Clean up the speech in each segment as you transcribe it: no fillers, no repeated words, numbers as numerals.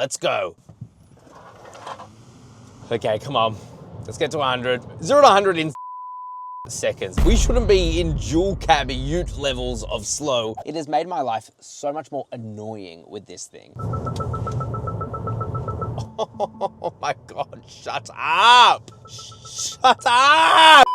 Let's go. Okay, come on. Let's get to 100. 0 to 100 in seconds. We shouldn't be in dual cab ute levels of slow. It has made my life so much more annoying with this thing. Oh my God, shut up. Shut up.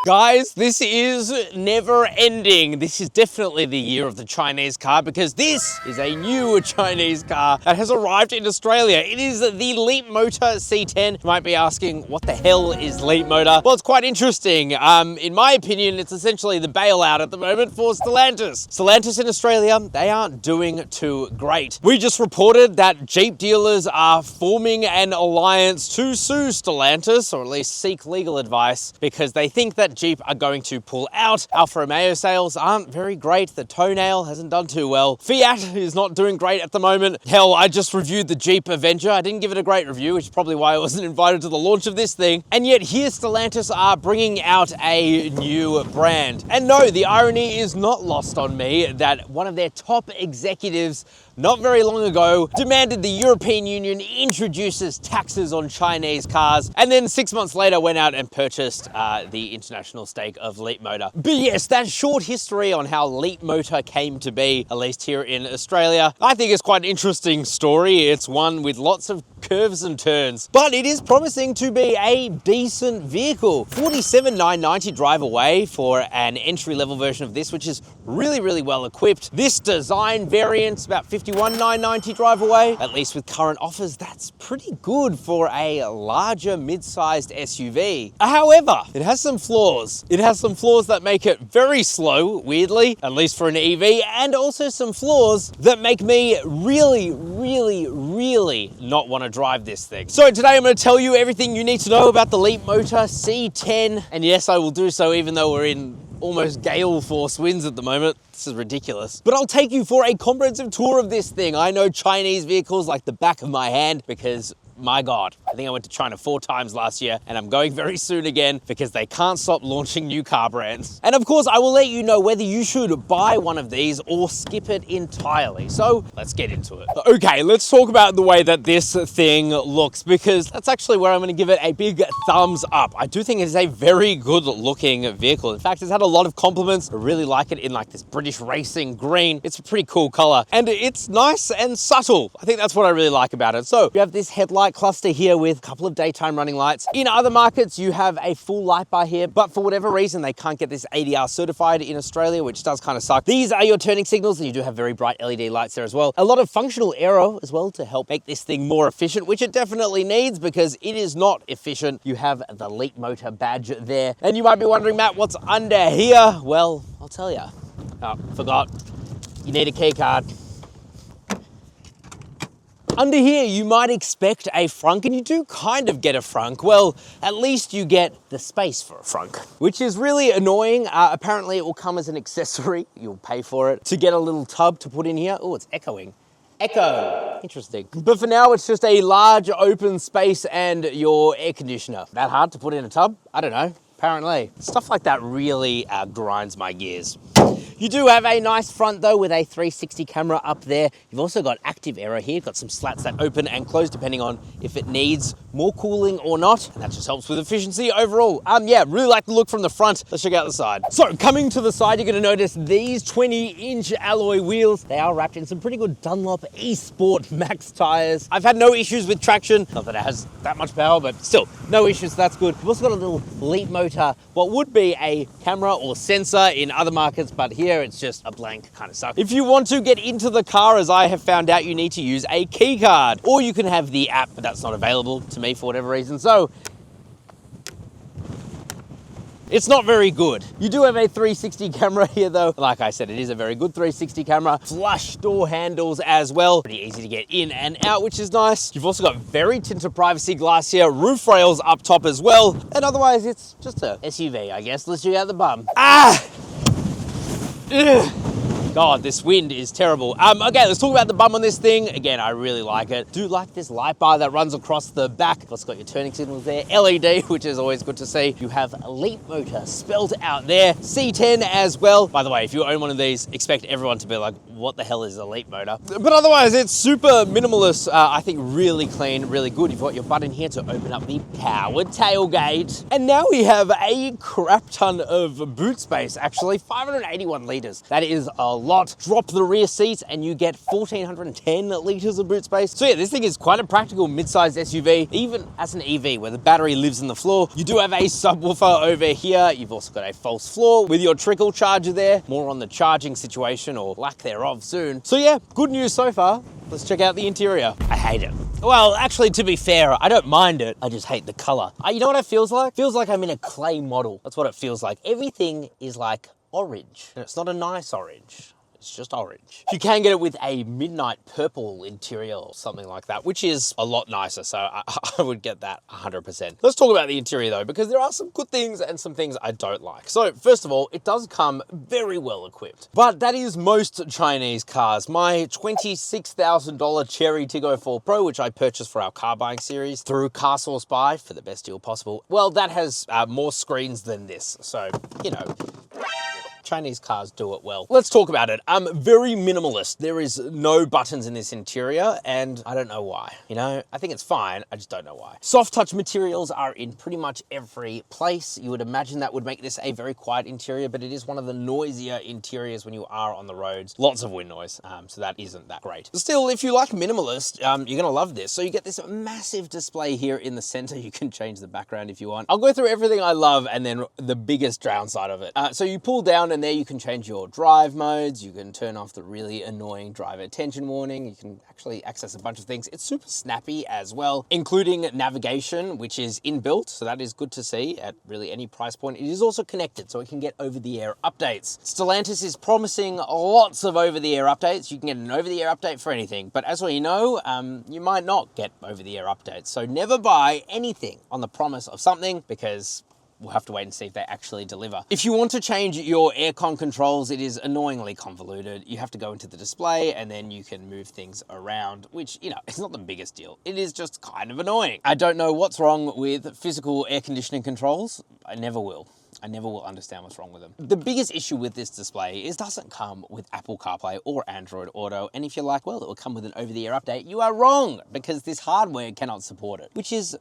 Guys, this is never ending. This is definitely the year of the Chinese car because this is a new Chinese car that has arrived in Australia. It is the Leapmotor C10. You might be asking, what the hell is Leapmotor? Well, it's quite interesting. In my opinion, it's essentially the bailout at the moment for Stellantis. Stellantis in Australia, they aren't doing too great. We just reported that Jeep dealers are forming an alliance to sue Stellantis, or at least seek legal advice, because they think that Jeep are going to pull out. Alfa Romeo sales aren't very great. The toenail hasn't done too well. Fiat is not doing great at the moment. Hell, I just reviewed the Jeep Avenger. I didn't give it a great review, which is probably why I wasn't invited to the launch of this thing. And yet here Stellantis are bringing out a new brand. And no, the irony is not lost on me that one of their top executives not very long ago demanded the European Union introduces taxes on Chinese cars, and then 6 months later went out and purchased the international stake of Leapmotor. But yes, that short history on how Leapmotor came to be, at least here in Australia, I think is quite an interesting story. It's one with lots of curves and turns, but it is promising to be a decent vehicle. 47,990 drive away for an entry-level version of this, which is really, really well equipped. This design variant's about 51,990 drive away. At least with current offers, that's pretty good for a larger mid-sized SUV. However, it has some flaws. It has some flaws that make it very slow, weirdly, at least for an EV, and also some flaws that make me really, really, really not want to drive this thing. So today I'm going to tell you everything you need to know about the Leapmotor C10. And yes, I will do so even though we're in almost gale force winds at the moment. This is ridiculous. But I'll take you for a comprehensive tour of this thing. I know Chinese vehicles like the back of my hand because, my God, I think I went to China 4 times last year and I'm going very soon again because they can't stop launching new car brands. And of course, I will let you know whether you should buy one of these or skip it entirely. So let's get into it. Okay, let's talk about the way that this thing looks, because that's actually where I'm going to give it a big thumbs up. I do think it is a very good looking vehicle. In fact, it's had a lot of compliments. I really like it in like this British racing green. It's a pretty cool color and it's nice and subtle. I think that's what I really like about it. So you have this headlight cluster here with a couple of daytime running lights. In other markets, you have a full light bar here, but for whatever reason, they can't get this ADR certified in Australia, which does kind of suck. These are your turning signals, and you do have very bright LED lights there as well. A lot of functional aero as well to help make this thing more efficient, which it definitely needs because it is not efficient. You have the Leapmotor badge there. And you might be wondering, Matt, what's under here? Well, I'll tell you. Oh, forgot. You need a key card. Under here, you might expect a frunk, and you do kind of get a frunk. Well, at least you get the space for a frunk, which is really annoying. Apparently, it will come as an accessory. You'll pay for it to get a little tub to put in here. Oh, it's echoing. Echo. Interesting. But for now, it's just a large open space and your air conditioner. That hard to put in a tub? I don't know. Apparently. Stuff like that really grinds my gears. You do have a nice front though with a 360 camera up there. You've also got active aero here. You've got some slats that open and close depending on if it needs more cooling or not. And that just helps with efficiency overall. Yeah, really like the look from the front. Let's check out the side. So coming to the side, you're gonna notice these 20-inch alloy wheels. They are wrapped in some pretty good Dunlop eSport Max tires. I've had no issues with traction. Not that it has that much power, but still, no issues, that's good. You've also got a little Leapmotor, what would be a camera or sensor in other markets, but here it's just a blank kind of suck. If you want to get into the car, as I have found out, you need to use a key card, or you can have the app, but that's not available to me for whatever reason. So it's not very good. You do have a 360 camera here though. Like I said, it is a very good 360 camera. Flush door handles as well. Pretty easy to get in and out, which is nice. You've also got very tinted privacy glass here, roof rails up top as well. And otherwise it's just a SUV, I guess. Let's check out the bum. Ugh. God, this wind is terrible. Okay, let's talk about the bum on this thing. Again, I really like it. Do like this light bar that runs across the back. It's got your turning signals there. LED, which is always good to see. You have Leapmotor spelled out there. C10 as well. By the way, if you own one of these, expect everyone to be like, what the hell is a Leapmotor? But otherwise, it's super minimalist. I think really clean, really good. You've got your button here to open up the powered tailgate. And now we have a crap ton of boot space, actually. 581 litres. That is a lot. Drop the rear seats and you get 1,410 litres of boot space. So yeah, this thing is quite a practical mid-sized SUV, even as an EV where the battery lives in the floor. You do have a subwoofer over here. You've also got a false floor with your trickle charger there. More on the charging situation or lack thereof soon. So yeah, good news so far. Let's check out the interior. I hate it. Well, actually, to be fair, I don't mind it. I just hate the color. You know what it feels like? Feels like I'm in a clay model. That's what it feels like. Everything is like orange. And it's not a nice orange. It's just orange. You can get it with a midnight purple interior or something like that, which is a lot nicer. So I would get that 100%. Let's talk about the interior though, because there are some good things and some things I don't like. So first of all, it does come very well equipped, but that is most Chinese cars. My $26,000 Cherry Tiggo 4 Pro, which I purchased for our car buying series through CarSauce Buy for the best deal possible. Well, that has more screens than this. So, you know, Chinese cars do it well. Let's talk about it. Very minimalist. There is no buttons in this interior and I don't know why. You know, I think it's fine. I just don't know why. Soft touch materials are in pretty much every place. You would imagine that would make this a very quiet interior, but it is one of the noisier interiors when you are on the roads. Lots of wind noise, so that isn't that great. Still, if you like minimalist, you're gonna love this. So you get this massive display here in the center. You can change the background if you want. I'll go through everything I love and then the biggest downside of it. So you pull down and there you can change your drive modes. You can turn off the really annoying driver attention warning. You can actually access a bunch of things. It's super snappy as well, including navigation, which is inbuilt. So that is good to see at really any price point. It is also connected, so it can get over-the-air updates. Stellantis is promising lots of over-the-air updates. You can get an over-the-air update for anything, but as we know, you might not get over-the-air updates. So never buy anything on the promise of something, because we'll have to wait and see if they actually deliver. If you want to change your aircon controls, it is annoyingly convoluted. You have to go into the display and then you can move things around, which, you know, it's not the biggest deal. It is just kind of annoying. I don't know what's wrong with physical air conditioning controls. I never will. I never will understand what's wrong with them. The biggest issue with this display is it doesn't come with Apple CarPlay or Android Auto. And if you're like, well, it will come with an over-the-air update, you are wrong, because this hardware cannot support it, which is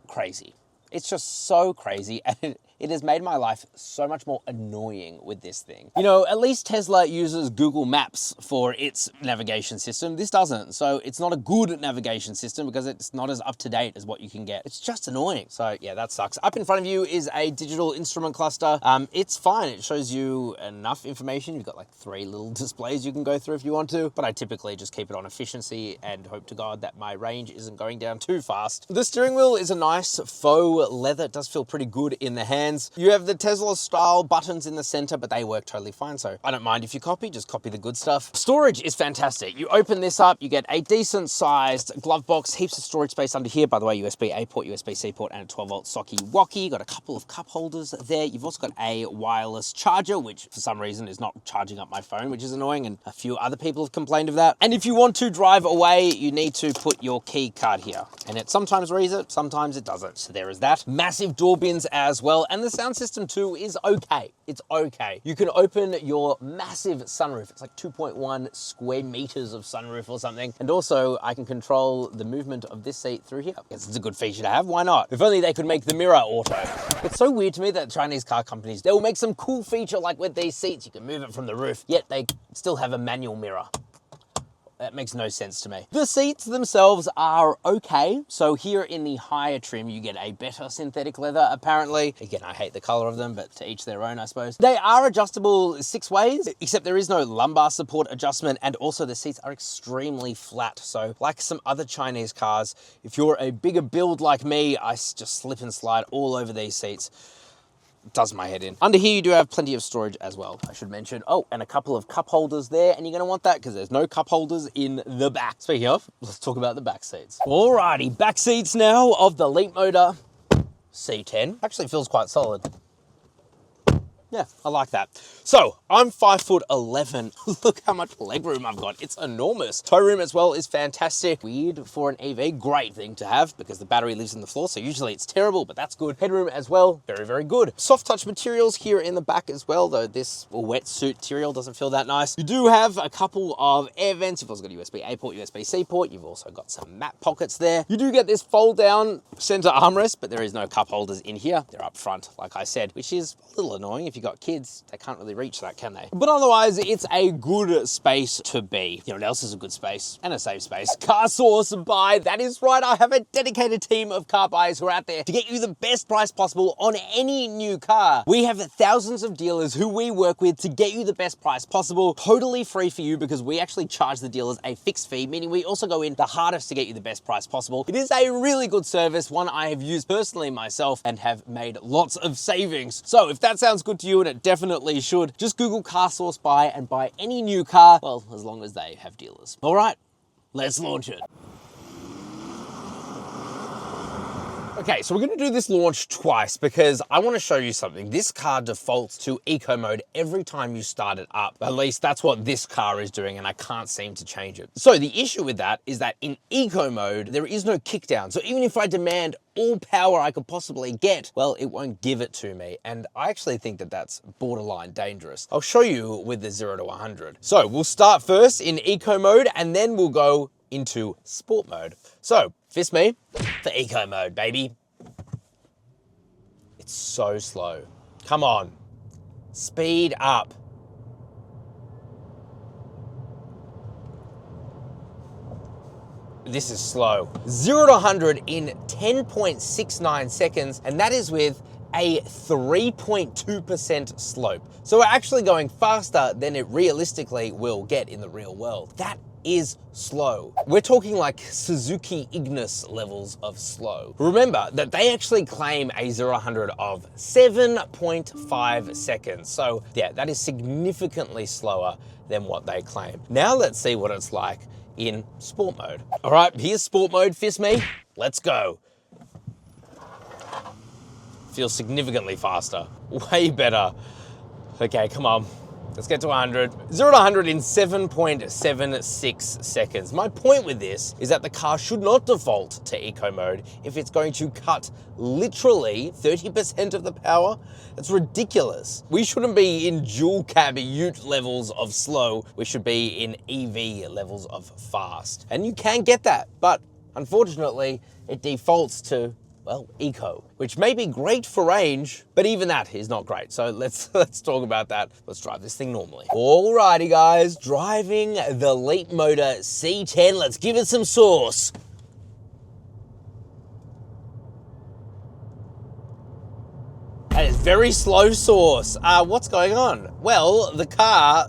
crazy. It's just so crazy, and it has made my life so much more annoying with this thing. You know, at least Tesla uses Google Maps for its navigation system. This doesn't, so it's not a good navigation system because it's not as up-to-date as what you can get. It's just annoying. So yeah, that sucks. Up in front of you is a digital instrument cluster. It's fine. It shows you enough information. You've got like 3 little displays you can go through if you want to, but I typically just keep it on efficiency and hope to God that my range isn't going down too fast. The steering wheel is a nice faux leather. It does feel pretty good in the hands. You have the Tesla style buttons in the center, but they work totally fine. So I don't mind if you copy, just copy the good stuff. Storage is fantastic. You open this up, you get a decent sized glove box, heaps of storage space under here. By the way, USB-A port, USB-C port, and a 12-volt socket wacky. Got a couple of cup holders there. You've also got a wireless charger, which for some reason is not charging up my phone, which is annoying. And a few other people have complained of that. And if you want to drive away, you need to put your key card here. And it sometimes reads it, sometimes it doesn't. So there is that. Massive door bins as well. And the sound system too is okay. It's okay. You can open your massive sunroof. It's like 2.1 square meters of sunroof or something. And also I can control the movement of this seat through here. Yes, it's a good feature to have. Why not? If only they could make the mirror auto. It's so weird to me that Chinese car companies, they will make some cool feature like with these seats, you can move it from the roof, yet they still have a manual mirror. That makes no sense to me. The seats themselves are okay. So here in the higher trim, you get a better synthetic leather, apparently. Again, I hate the color of them, but to each their own, I suppose. They are adjustable 6 ways, except there is no lumbar support adjustment, and also the seats are extremely flat. So like some other Chinese cars, if you're a bigger build like me, I just slip and slide all over these seats. Does my head in. Under here, you do have plenty of storage as well, I should mention. Oh, and a couple of cup holders there, and you're gonna want that because there's no cup holders in the back. Speaking of, let's talk about the back seats. Alrighty, back seats now of the Leapmotor C10. Actually feels quite solid. Yeah, I like that. So I'm 5'11". Look how much legroom I've got. It's enormous. Tow room as well is fantastic. Weird for an EV, great thing to have because the battery lives in the floor. So usually it's terrible, but that's good. Headroom as well, very, very good. Soft touch materials here in the back as well, though this wetsuit material doesn't feel that nice. You do have a couple of air vents. You've also got a USB-A port, USB-C port. You've also got some mat pockets there. You do get this fold down center armrest, but there is no cup holders in here. They're up front, like I said, which is a little annoying. If you've got kids, they can't really reach that, can they? But otherwise, it's a good space to be. You know what else is a good space? And a safe space. CarSauce buy. That is right. I have a dedicated team of car buyers who are out there to get you the best price possible on any new car. We have thousands of dealers who we work with to get you the best price possible, totally free for you because we actually charge the dealers a fixed fee, meaning we also go in the hardest to get you the best price possible. It is a really good service, one I have used personally myself and have made lots of savings. So if that sounds good to you, and it definitely should, just Google CarSauce buy and buy any new car, well, as long as they have dealers. All right, let's launch it. Okay, so we're gonna do this launch twice because I wanna show you something. This car defaults to eco mode every time you start it up. At least that's what this car is doing and I can't seem to change it. So the issue with that is that in eco mode, there is no kickdown. So even if I demand all power I could possibly get, well, it won't give it to me. And I actually think that that's borderline dangerous. I'll show you with the 0 to 100. So we'll start first in eco mode and then we'll go into sport mode. So fist me for eco mode, baby. It's so slow. Come on, speed up. This is slow. 0 to 100 in 10.69 seconds, and that is with a 3.2% slope. So we're actually going faster than it realistically will get in the real world. That is slow. We're talking like Suzuki Ignis levels of slow. Remember that they actually claim a 0 to 100 of 7.5 seconds. So yeah, that is significantly slower than what they claim. Now let's see what it's like in sport mode. All right, here's sport mode, fist me. Let's go. Feels significantly faster, way better. Okay, come on. Let's get to 100. 0 to 100 in 7.76 seconds. My point with this is that the car should not default to eco mode if it's going to cut literally 30% of the power. That's ridiculous. We shouldn't be in dual cab ute levels of slow. We should be in EV levels of fast. And you can get that, but unfortunately it defaults to, well, eco, which may be great for range, but even that is not great. So let's talk about that. Let's drive this thing normally. Alrighty guys, driving the Leapmotor C10. Let's give it some sauce. That is very slow sauce. What's going on? Well, the car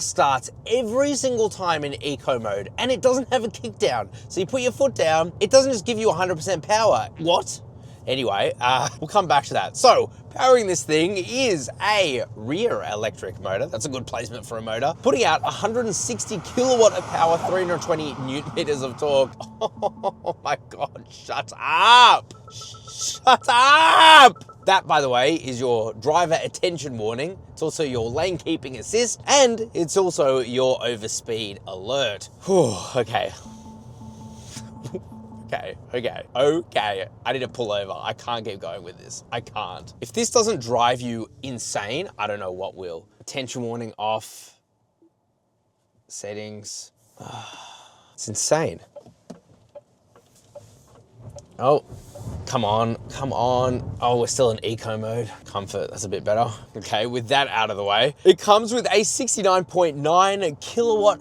starts every single time in eco mode and it doesn't have a kick down. So you put your foot down, it doesn't just give you 100% power. What? Anyway, we'll come back to that. So powering this thing is a rear electric motor. That's a good placement for a motor. Putting out 160 kilowatt of power, 320 newton meters of torque. Oh my God, shut up. Shut up. That, by the way, is your driver attention warning. It's also your lane keeping assist, and it's also your overspeed alert. Whew, okay. Okay. I need to pull over. I can't keep going with this. I can't. If this doesn't drive you insane, I don't know what will. Attention warning off. Settings. It's insane. Oh. Come on. Oh, we're still in eco mode. Comfort, that's a bit better. Okay, with that out of the way, it comes with a 69.9 kilowatt.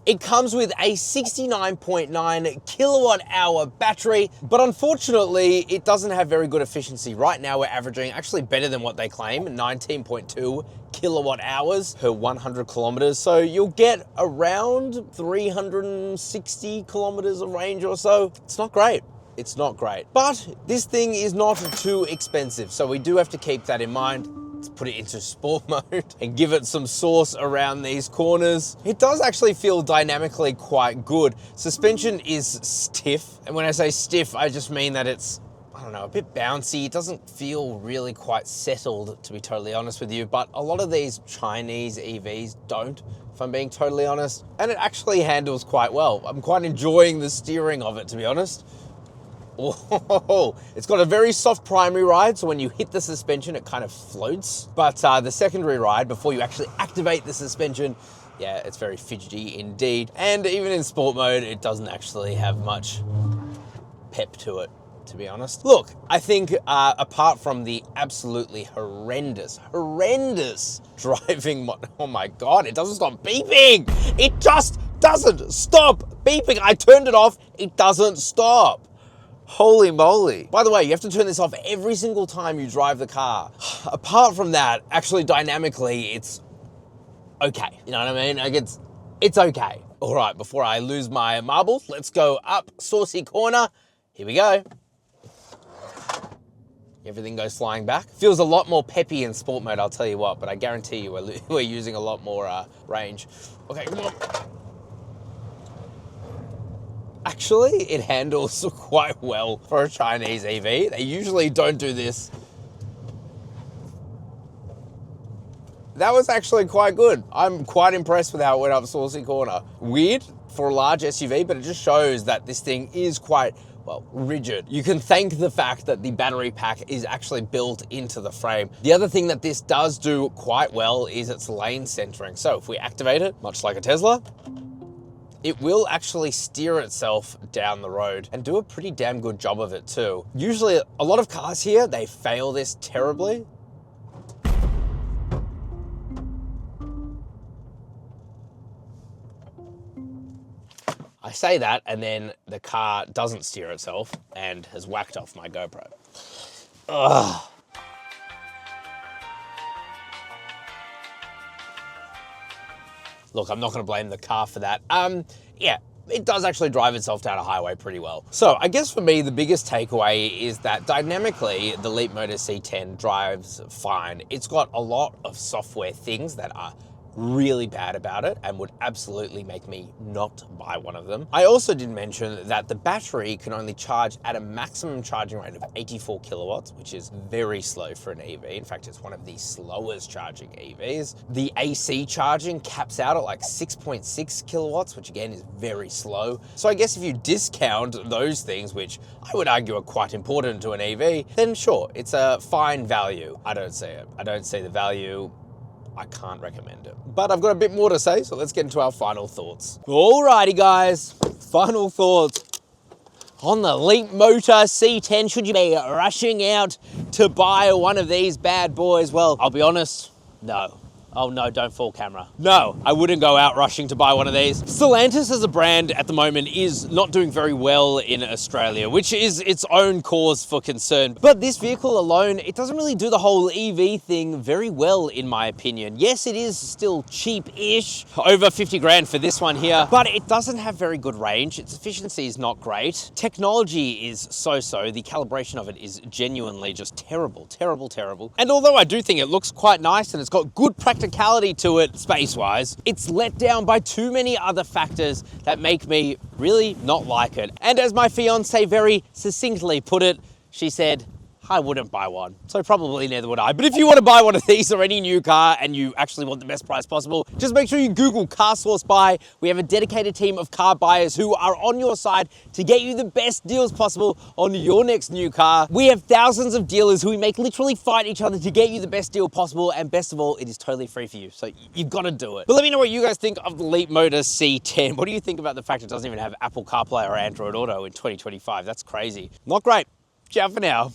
It comes with a 69.9 kilowatt hour battery, but unfortunately, it doesn't have very good efficiency. Right now, we're averaging actually better than what they claim, 19.2 kilowatt hours per 100 kilometers. So you'll get around 360 kilometers of range or so. It's not great. It's not great. But this thing is not too expensive, so we do have to keep that in mind. Let's put it into sport mode and give it some sauce around these corners. It does actually feel dynamically quite good. Suspension is stiff. And when I say stiff, I just mean that it's, I don't know, a bit bouncy. It doesn't feel really quite settled, to be totally honest with you. But a lot of these Chinese EVs don't, if I'm being totally honest. And it actually handles quite well. I'm quite enjoying the steering of it, to be honest. Oh, it's got a very soft primary ride, so when you hit the suspension, it kind of floats. But the secondary ride, before you actually activate the suspension, yeah, it's very fidgety indeed. And even in sport mode, it doesn't actually have much pep to it, to be honest. Look, I think apart from the absolutely horrendous driving, oh my God, it doesn't stop beeping. It just doesn't stop beeping. I turned it off, it doesn't stop. Holy moly. By the way, you have to turn this off every single time you drive the car. Apart from that, actually dynamically, it's okay. You know what I mean? Like it's okay. All right, before I lose my marbles, let's go up saucy corner. Here we go. Everything goes flying back. Feels a lot more peppy in sport mode, I'll tell you what, but I guarantee you we're using a lot more range. Okay, come on. Actually, it handles quite well for a Chinese EV. They usually don't do this. That was actually quite good. I'm quite impressed with how it went up saucy corner. Weird for a large SUV, but it just shows that this thing is quite, well, rigid. You can thank the fact that the battery pack is actually built into the frame. The other thing that this does do quite well is its lane centering. So if we activate it, much like a Tesla, it will actually steer itself down the road and do a pretty damn good job of it too. Usually a lot of cars here, they fail this terribly. I say that and then the car doesn't steer itself and has whacked off my GoPro. Ugh. Look, I'm not gonna blame the car for that. Yeah, it does actually drive itself down a highway pretty well. So I guess for me, the biggest takeaway is that dynamically, the Leapmotor C10 drives fine. It's got a lot of software things that are really bad about it and would absolutely make me not buy one of them. I also did mention that the battery can only charge at a maximum charging rate of 84 kilowatts, which is very slow for an EV. In fact, it's one of the slowest charging EVs. The AC charging caps out at like 6.6 kilowatts, which again is very slow. So I guess if you discount those things, which I would argue are quite important to an EV, then sure, it's a fine value. I don't see it. I don't see the value. I can't recommend it. But I've got a bit more to say, so let's get into our final thoughts. Alrighty guys, final thoughts on the Leapmotor C10. Should you be rushing out to buy one of these bad boys? Well, I'll be honest, no. Oh no, don't fall camera. No, I wouldn't go out rushing to buy one of these. Stellantis as a brand at the moment is not doing very well in Australia, which is its own cause for concern. But this vehicle alone, it doesn't really do the whole EV thing very well in my opinion. Yes, it is still cheap-ish, over 50 grand for this one here, but it doesn't have very good range. Its efficiency is not great. Technology is so-so. The calibration of it is genuinely just terrible, terrible, terrible. And although I do think it looks quite nice and it's got good practicality to it space-wise, it's let down by too many other factors that make me really not like it. And as my fiance very succinctly put it, she said, I wouldn't buy one. So probably neither would I. But if you want to buy one of these or any new car and you actually want the best price possible, just make sure you Google CarSauce Buy. We have a dedicated team of car buyers who are on your side to get you the best deals possible on your next new car. We have thousands of dealers who we make literally fight each other to get you the best deal possible. And best of all, it is totally free for you. So you've got to do it. But let me know what you guys think of the Leapmotor C10. What do you think about the fact it doesn't even have Apple CarPlay or Android Auto in 2025? That's crazy. Not great. Ciao for now.